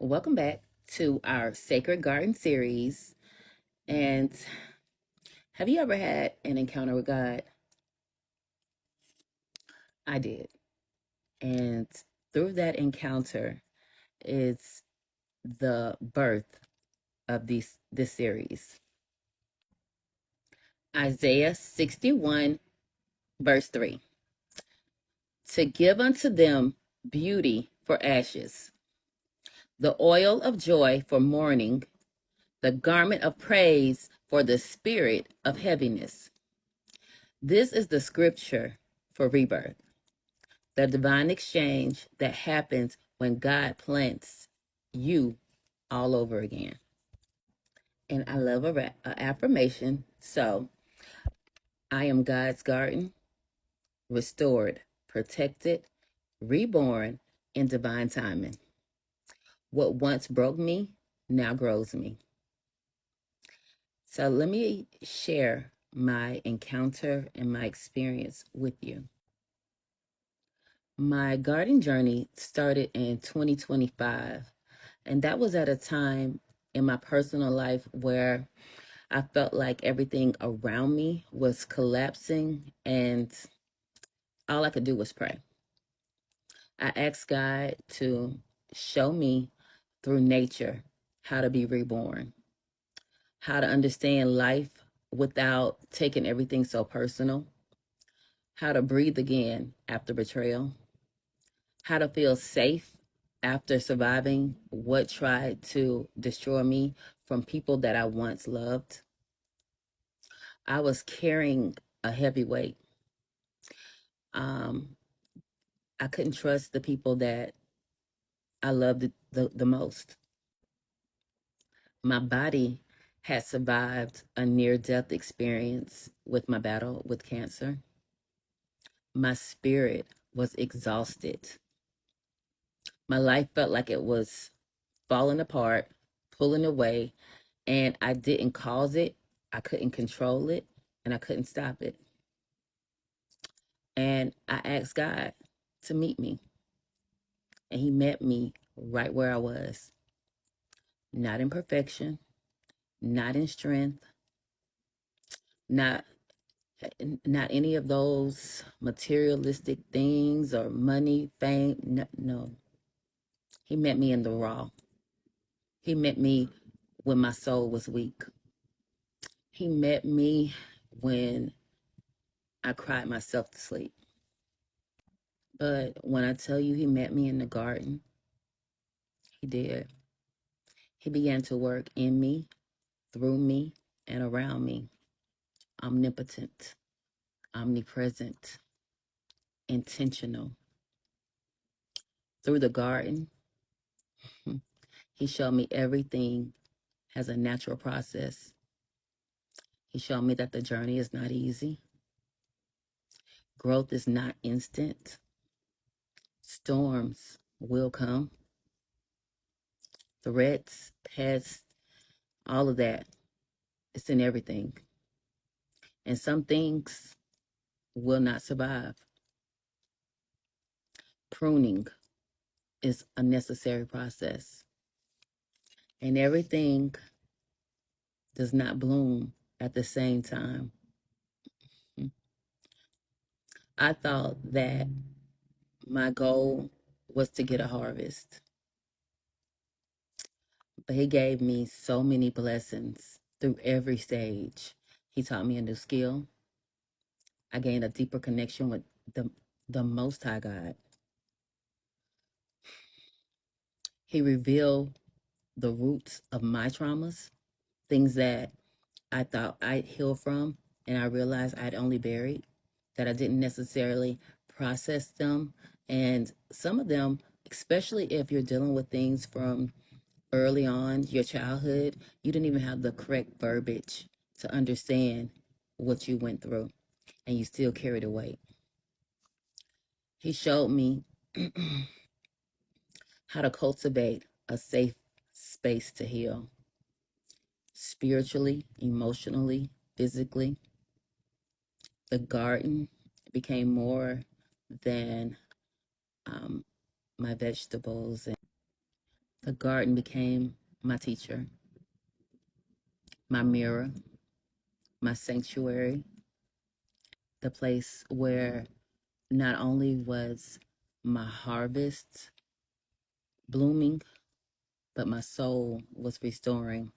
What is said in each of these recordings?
Welcome back to our Sacred Garden series. And have you ever had an encounter with God? I did. And through that encounter is the birth of this series. Isaiah 61, verse 3. To give unto them beauty for ashes, the oil of joy for mourning, the garment of praise for the spirit of heaviness. This is the scripture for rebirth, the divine exchange that happens when God plants you all over again. And I love a affirmation. So I am God's garden, restored, protected, reborn in divine timing. What once broke me now grows me. So let me share my encounter and my experience with you. My garden journey started in 2025, and that was at a time in my personal life where I felt like everything around me was collapsing, and all I could do was pray. I asked God to show me through nature how to be reborn, how to understand life without taking everything so personal, how to breathe again after betrayal, how to feel safe after surviving what tried to destroy me from people that I once loved. I was carrying a heavy weight. Um, I couldn't trust the people that I loved the most. My body had survived a near death experience with my battle with cancer. My spirit was exhausted. My life felt like it was falling apart, pulling away, and I didn't cause it. I couldn't control it, and I couldn't stop it. And I asked God to meet me, and He met me right where I was, not in perfection, not in strength, not not any of those materialistic things or money, fame. No, no. He met me in the raw. He met me when my soul was weak. He met me when I cried myself to sleep. But when I tell you he met me in the garden, he did. He began to work in me, through me, and around me. Omnipotent, omnipresent, intentional. Through the garden, he showed me everything has a natural process. He showed me that the journey is not easy. Growth is not instant. Storms will come. Threats, pests, all of that. It's in everything. And some things will not survive. Pruning is a necessary process. And everything does not bloom at the same time. I thought that my goal was to get a harvest, but he gave me so many blessings through every stage. He taught me a new skill. I gained a deeper connection with the Most High God. He revealed the roots of my traumas, things that I thought I'd heal from, and I realized I'd only buried, that I didn't necessarily process them. And some of them, especially if you're dealing with things from early on, your childhood, you didn't even have the correct verbiage to understand what you went through, and you still carried a weight. He showed me how to cultivate a safe space to heal spiritually, emotionally, physically. The garden became more than my vegetables. And The garden became my teacher, my mirror, my sanctuary, the place where not only was my harvest blooming, but my soul was restoring.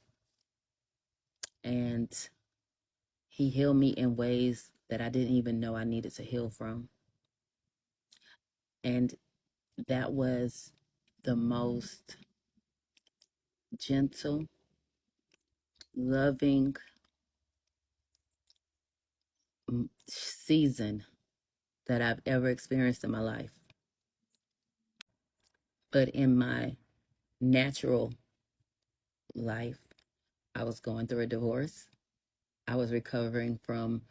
And he healed me in ways that I didn't even know I needed to heal from. And that was the most gentle, loving season that I've ever experienced in my life. But in my natural life, I was going through a divorce. I was recovering from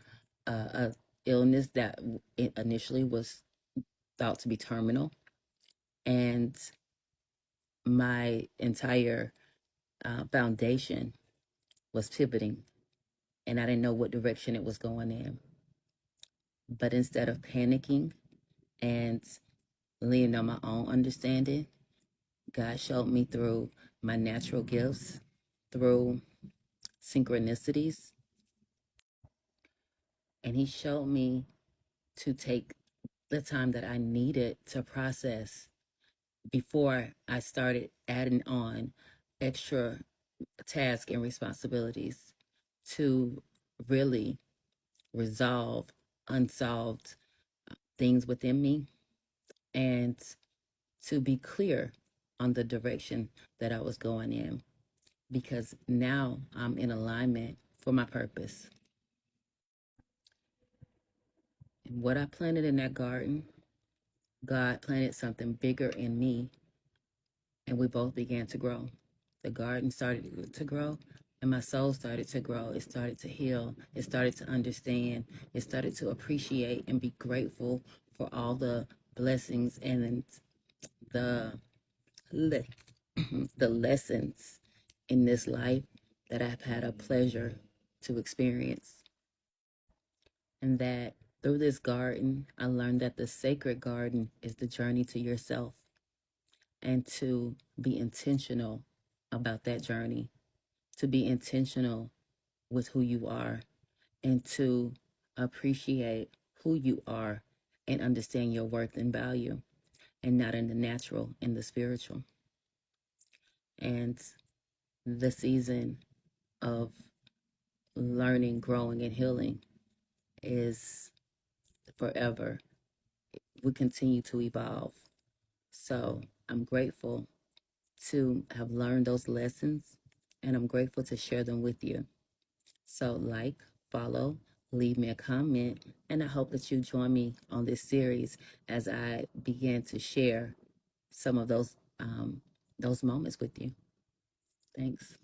a illness that initially was thought to be terminal, and my entire foundation was pivoting, and I didn't know what direction it was going in. But instead of panicking and leaning on my own understanding, God showed me through my natural gifts, through synchronicities, and He showed me to take the time that I needed to process before I started adding on extra tasks and responsibilities to really resolve unsolved things within me and to be clear on the direction that I was going in, because now I'm in alignment for my purpose. And what I planted in that garden, God planted something bigger in me, and we both began to grow. The garden started to grow, and my soul started to grow. It started to heal. It started to understand. It started to appreciate and be grateful for all the blessings and the the lessons in this life that I've had a pleasure to experience. And that through this garden, I learned that the sacred garden is the journey to yourself, and to be intentional about that journey, to be intentional with who you are, and to appreciate who you are and understand your worth and value, and not in the natural, in the spiritual. And the season of learning, growing, and healing is forever. We continue to evolve. So I'm grateful to have learned those lessons, and I'm grateful to share them with you. So, like, follow, leave me a comment, and I hope that you join me on this series as I begin to share some of those moments with you. Thanks.